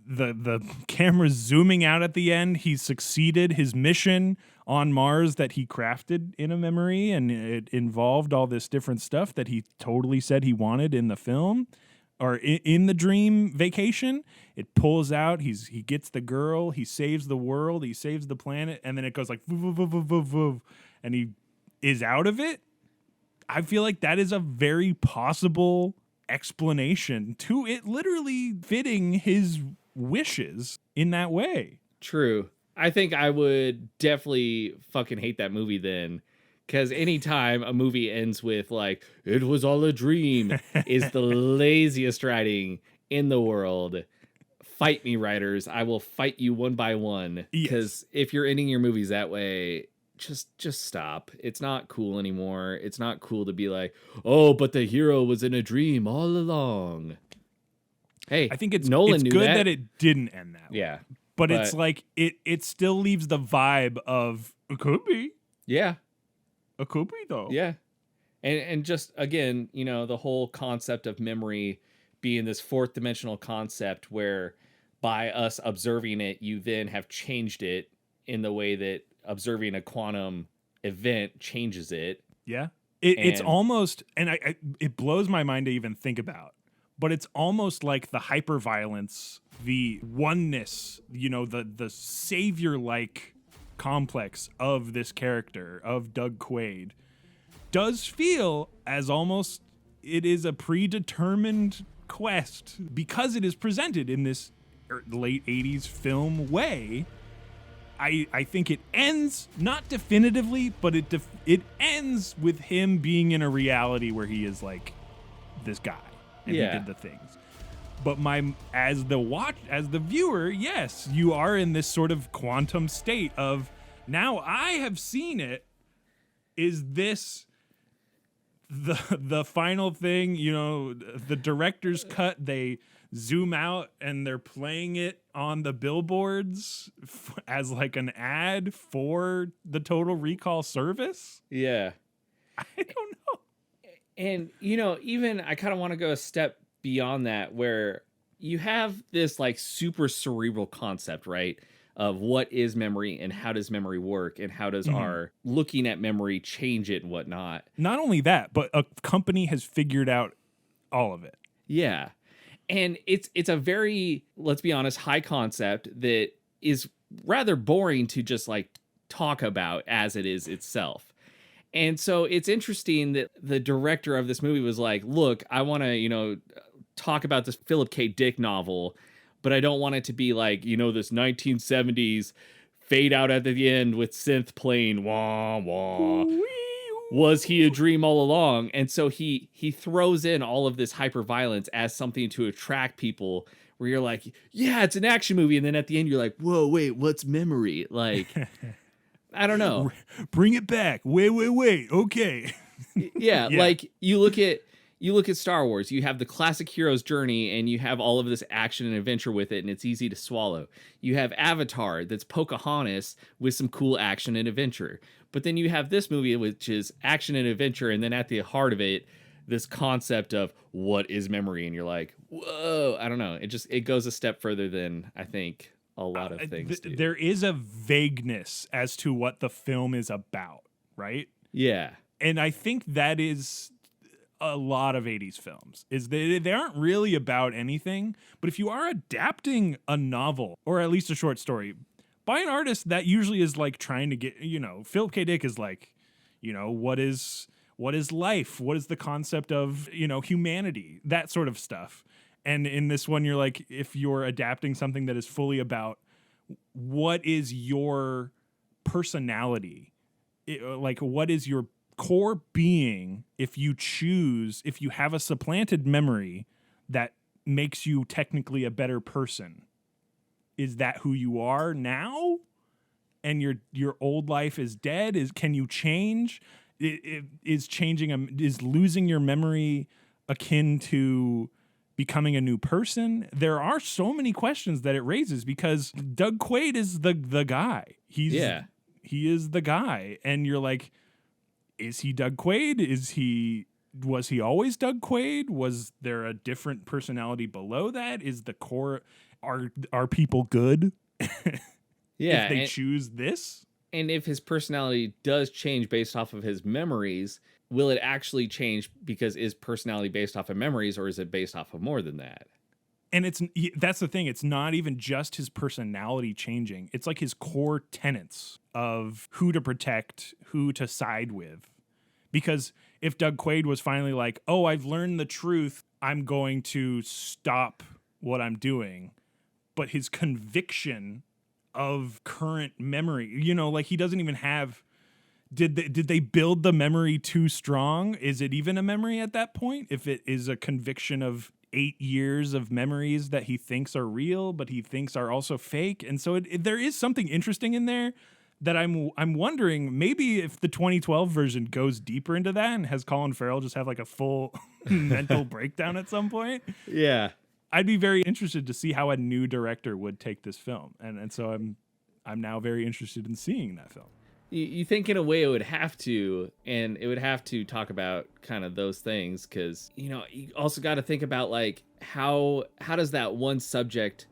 [SPEAKER 2] the camera zooming out at the end. He succeeded his mission on Mars that he crafted in a memory, and it involved all this different stuff that he totally said he wanted in the film or in the dream vacation. It pulls out, he gets the girl, he saves the world, he saves the planet, and then it goes like voo, voo, voo, voo, voo, and he is out of it. I feel like that is a very possible explanation to it literally fitting his wishes in that way.
[SPEAKER 1] True. I think I would definitely fucking hate that movie then. Because anytime a movie ends with like, it was all a dream, is the laziest writing in the world. Fight me, writers. I will fight you one by one. Because if you're ending your movies that way, just stop. It's not cool anymore. It's not cool to be like, oh, but the hero was in a dream all along. Hey,
[SPEAKER 2] I think
[SPEAKER 1] Nolan
[SPEAKER 2] it's
[SPEAKER 1] knew
[SPEAKER 2] good that it didn't end that way.
[SPEAKER 1] Yeah.
[SPEAKER 2] But it's like it still leaves the vibe of it could be.
[SPEAKER 1] Yeah.
[SPEAKER 2] It could be though.
[SPEAKER 1] Yeah. And just again, the whole concept of memory being this fourth dimensional concept where by us observing it, you then have changed it in the way that observing a quantum event changes it.
[SPEAKER 2] Yeah. It's almost, and it blows my mind to even think about, but it's almost like the hyperviolence, the oneness, the savior-like complex of this character, of Doug Quaid, does feel as almost it is a predetermined quest because it is presented in this late 80s film way. I think it ends not definitively, but it ends with him being in a reality where he is like this guy and he did the things. But as the viewer, yes, you are in this sort of quantum state of, now I have seen it. Is this the final thing? You know, the director's cut, they zoom out and they're playing it on the billboards as like an ad for the Total Recall service.
[SPEAKER 1] Yeah.
[SPEAKER 2] I don't know.
[SPEAKER 1] And, you know, even I kind of want to go a step beyond that, where you have this like super cerebral concept, right? Of what is memory and how does memory work and how does our looking at memory change it and whatnot.
[SPEAKER 2] Not only that, but a company has figured out all of it.
[SPEAKER 1] Yeah. And it's a very, let's be honest, high concept that is rather boring to just like talk about as it is itself. And so it's interesting that the director of this movie was like, look, I want to, you know, talk about this Philip K. Dick novel, but I don't want it to be like, you know, this 1970s fade out at the end with synth playing, wah, wah. Was he a dream all along? And so he throws in all of this hyper violence as something to attract people, where you're like, yeah, it's an action movie. And then at the end, you're like, whoa, wait, what's memory? Like, I don't know.
[SPEAKER 2] Bring it back. Wait. Okay.
[SPEAKER 1] Yeah, like you look at Star Wars, you have the classic hero's journey and you have all of this action and adventure with it, and it's easy to swallow. You have Avatar, that's Pocahontas with some cool action and adventure. But then you have this movie, which is action and adventure, and then at the heart of it, this concept of what is memory, and you're like, whoa, I don't know. It goes a step further than I think a lot of things do.
[SPEAKER 2] There is a vagueness as to what the film is about, right?
[SPEAKER 1] Yeah.
[SPEAKER 2] And I think that is a lot of 80s films, is they aren't really about anything. But if you are adapting a novel, or at least a short story, by an artist that usually is like trying to get, you know, Philip K. Dick is like, you know, what is life? What is the concept of, you know, humanity? That sort of stuff. And in this one, you're like, if you're adapting something that is fully about what is your personality, like what is your core being, if you have a supplanted memory that makes you technically a better person, is that who you are now? And your old life is dead? Can you change? Is losing your memory akin to becoming a new person? There are so many questions that it raises, because Doug Quaid is the guy. He is the guy. And you're like, is he Doug Quaid? Was he always Doug Quaid? Was there a different personality below that? Is the core, are people good?
[SPEAKER 1] Yeah.
[SPEAKER 2] If they choose this?
[SPEAKER 1] And if his personality does change based off of his memories, will it actually change because is personality based off of memories, or is it based off of more than that?
[SPEAKER 2] And that's the thing. It's not even just his personality changing. It's like his core tenets of who to protect, who to side with. Because if Doug Quaid was finally like, oh, I've learned the truth, I'm going to stop what I'm doing. But his conviction of current memory, you know, like he doesn't even have... Did they build the memory too strong? Is it even a memory at that point? If it is a conviction of 8 years of memories that he thinks are real, but he thinks are also fake. And so there is something interesting in there that I'm wondering, maybe if the 2012 version goes deeper into that and has Colin Farrell just have like a full mental breakdown at some point.
[SPEAKER 1] Yeah.
[SPEAKER 2] I'd be very interested to see how a new director would take this film. And so I'm now very interested in seeing that film.
[SPEAKER 1] You think in a way it would have to, and it would have to talk about kind of those things, because, you know, you also got to think about like how does that one subject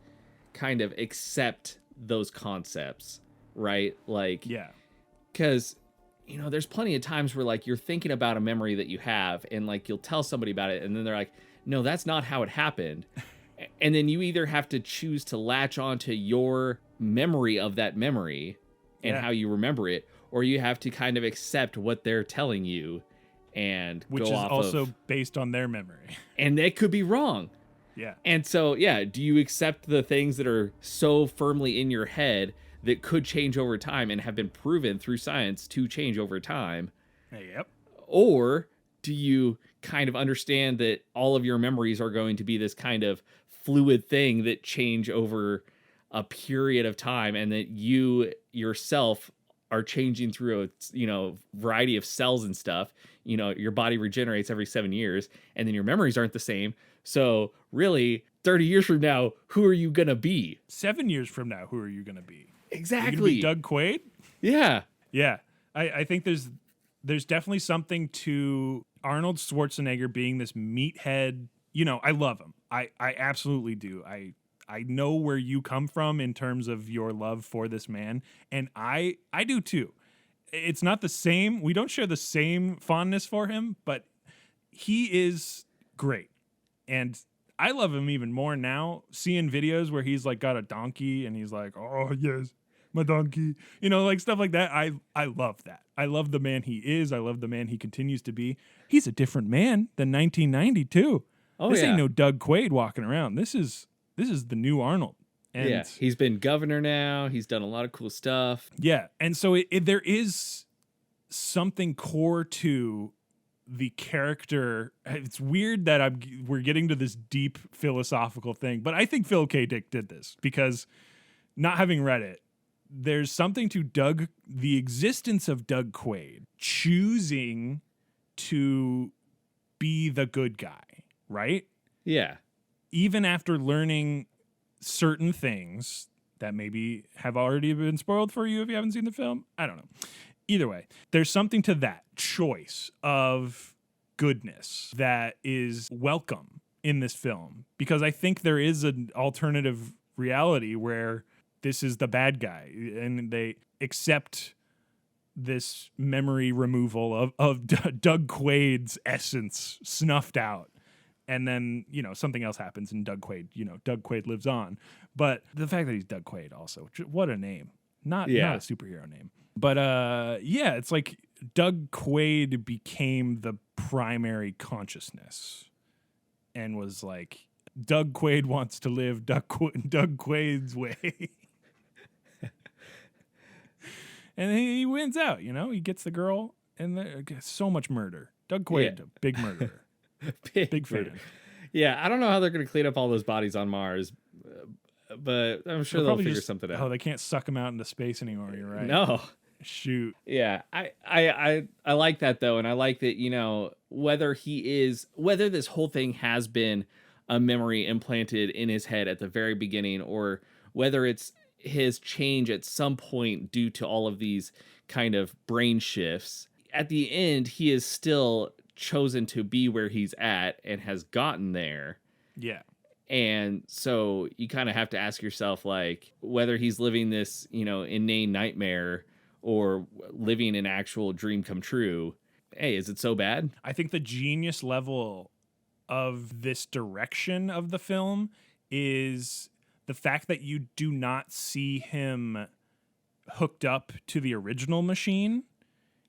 [SPEAKER 1] kind of accept those concepts, right? Like,
[SPEAKER 2] yeah,
[SPEAKER 1] because, you know, there's plenty of times where like you're thinking about a memory that you have, and like you'll tell somebody about it, and then they're like, no, that's not how it happened. And then you either have to choose to latch onto your memory of that memory and how you remember it, or you have to kind of accept what they're telling you and
[SPEAKER 2] which
[SPEAKER 1] go
[SPEAKER 2] is
[SPEAKER 1] off
[SPEAKER 2] also
[SPEAKER 1] of,
[SPEAKER 2] based on their memory.
[SPEAKER 1] And they could be wrong.
[SPEAKER 2] Yeah.
[SPEAKER 1] And so, yeah, do you accept the things that are so firmly in your head that could change over time and have been proven through science to change over time?
[SPEAKER 2] Yep.
[SPEAKER 1] Or do you kind of understand that all of your memories are going to be this kind of fluid thing that change over a period of time, and that you yourself are changing through a variety of cells and stuff? Your body regenerates every 7 years, and then your memories aren't the same. So really, 30 years from now, who are you gonna be?
[SPEAKER 2] 7 years from now, who are you gonna be?
[SPEAKER 1] Exactly.
[SPEAKER 2] You gonna be Doug Quaid?
[SPEAKER 1] Yeah.
[SPEAKER 2] Yeah. I think there's definitely something to Arnold Schwarzenegger being this meathead. I love him. I absolutely do. I know where you come from in terms of your love for this man, and I do too. It's not the same. We don't share the same fondness for him, but he is great. And I love him even more now, seeing videos where he's like got a donkey and he's like, "Oh, yes, my donkey." Like stuff like that. I love that. I love the man he is. I love the man he continues to be. He's a different man than 1992.
[SPEAKER 1] Oh,
[SPEAKER 2] this
[SPEAKER 1] yeah.
[SPEAKER 2] ain't no Doug Quaid walking around. This is the new Arnold. And
[SPEAKER 1] yeah, he's been governor now. He's done a lot of cool stuff.
[SPEAKER 2] Yeah, and so there is something core to the character. It's weird that we're getting to this deep philosophical thing, but I think Phil K. Dick did this because, not having read it, there's something to the existence of Doug Quaid choosing to be the good guy, right?
[SPEAKER 1] Yeah.
[SPEAKER 2] Even after learning certain things that maybe have already been spoiled for you if you haven't seen the film. I don't know. Either way, there's something to that choice of goodness that is welcome in this film, because I think there is an alternative reality where this is the bad guy and they accept this memory removal of Doug Quaid's essence snuffed out. And then, something else happens and Doug Quaid lives on. But the fact that he's Doug Quaid also, what a name. Not a superhero name. But it's like Doug Quaid became the primary consciousness and was like, Doug Quaid wants to live Doug Quaid's way. And he wins out, he gets the girl, and so much murder. Doug Quaid, a big murderer. Big fan.
[SPEAKER 1] Yeah, I don't know how they're going to clean up all those bodies on Mars, but I'm sure they'll figure something out.
[SPEAKER 2] Oh, they can't suck him out into space anymore. You're right.
[SPEAKER 1] No.
[SPEAKER 2] Shoot.
[SPEAKER 1] Yeah, I like that though, and I like that whether this whole thing has been a memory implanted in his head at the very beginning, or whether it's his change at some point due to all of these kind of brain shifts. At the end, he is still chosen to be where he's at and has gotten there.
[SPEAKER 2] Yeah.
[SPEAKER 1] And so you kind of have to ask yourself, like, whether he's living this, inane nightmare or living an actual dream come true. Hey, is it so bad?
[SPEAKER 2] I think the genius level of this direction of the film is the fact that you do not see him hooked up to the original machine.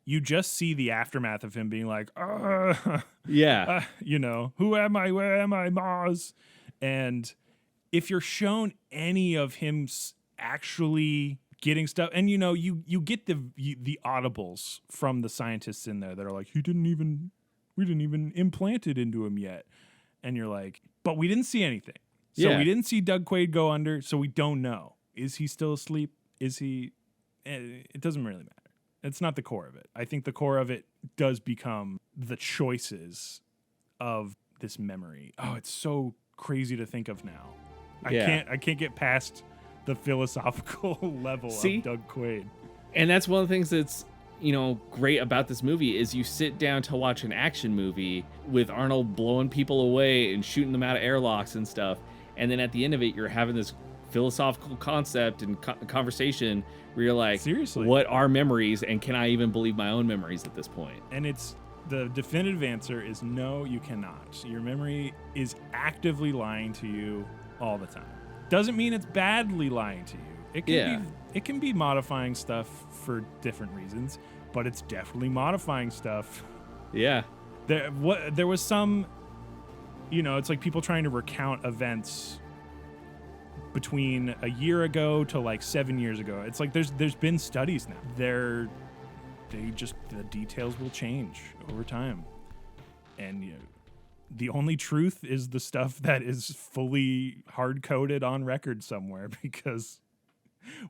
[SPEAKER 2] You just see the aftermath of him being like,
[SPEAKER 1] yeah,
[SPEAKER 2] who am I? Where am I, Mars? And if you're shown any of him actually getting stuff, and you get the audibles from the scientists in there that are like, we didn't even implant it into him yet, and you're like, but we didn't see anything, so we didn't see Doug Quaid go under, so we don't know. Is he still asleep? Is he? It doesn't really matter. It's not the core of it. I think the core of it does become the choices of this memory. Oh, it's so crazy to think of now. I can't get past the philosophical level of Doug Quaid.
[SPEAKER 1] And that's one of the things that's, great about this movie is you sit down to watch an action movie with Arnold blowing people away and shooting them out of airlocks and stuff. And then at the end of it, you're having this philosophical concept and conversation where you're like,
[SPEAKER 2] seriously,
[SPEAKER 1] what are memories, and can I even believe my own memories at this point?
[SPEAKER 2] And it's the definitive answer is no, you cannot. Your memory is actively lying to you all the time. Doesn't mean it's badly lying to you. It can be modifying stuff for different reasons, but it's definitely modifying stuff.
[SPEAKER 1] Yeah.
[SPEAKER 2] There was some, it's like people trying to recount events between a year ago to like 7 years ago. It's like there's been studies now. The details will change over time. And you know, the only truth is the stuff that is fully hard-coded on record somewhere, because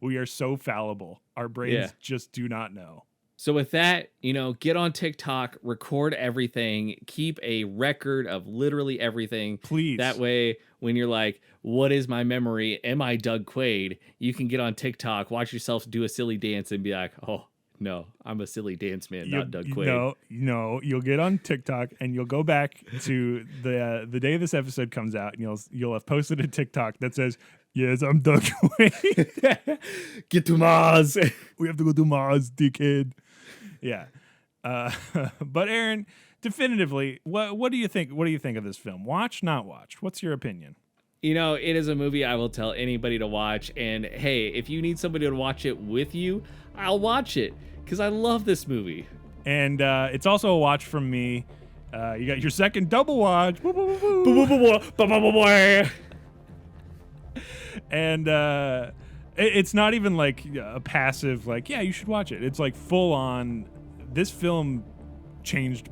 [SPEAKER 2] we are so fallible. Our brains just do not know.
[SPEAKER 1] So with that, get on TikTok, record everything, keep a record of literally everything.
[SPEAKER 2] Please.
[SPEAKER 1] That way, when you're like, what is my memory? Am I Doug Quaid? You can get on TikTok, watch yourself do a silly dance and be like, oh, no, I'm a silly dance man, not Doug Quaid.
[SPEAKER 2] No, you'll get on TikTok and you'll go back to the day this episode comes out, and you'll have posted a TikTok that says, yes, I'm Doug Quaid.
[SPEAKER 1] Get to Mars.
[SPEAKER 2] We have to go to Mars, dickhead. Yeah. But Aaron, definitively, what do you think? What do you think of this film? Watch, not watch? What's your opinion?
[SPEAKER 1] It is a movie I will tell anybody to watch. And hey, if you need somebody to watch it with you, I'll watch it because I love this movie.
[SPEAKER 2] And it's also a watch from me. You got your second double watch. And it's not even like a passive, like, yeah, you should watch it. It's like full on, this film changed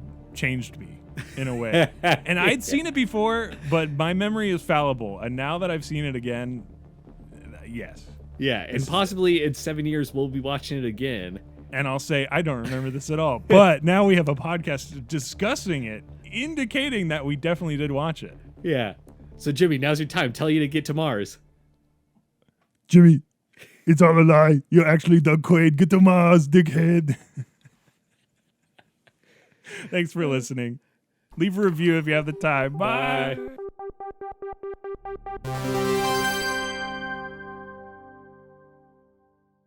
[SPEAKER 2] me in a way. And I'd seen it before, but my memory is fallible. And now that I've seen it again, yes.
[SPEAKER 1] Yeah, and possibly in 7 years, we'll be watching it again.
[SPEAKER 2] And I'll say, I don't remember this at all. But now we have a podcast discussing it, indicating that we definitely did watch it.
[SPEAKER 1] Yeah. So, Jimmy, now's your time. Tell you to get to Mars.
[SPEAKER 2] Jimmy, it's all a lie. You're actually Doug Quaid. Get to Mars, dickhead. Thanks for listening. Leave a review if you have the time. Bye.
[SPEAKER 1] Bye.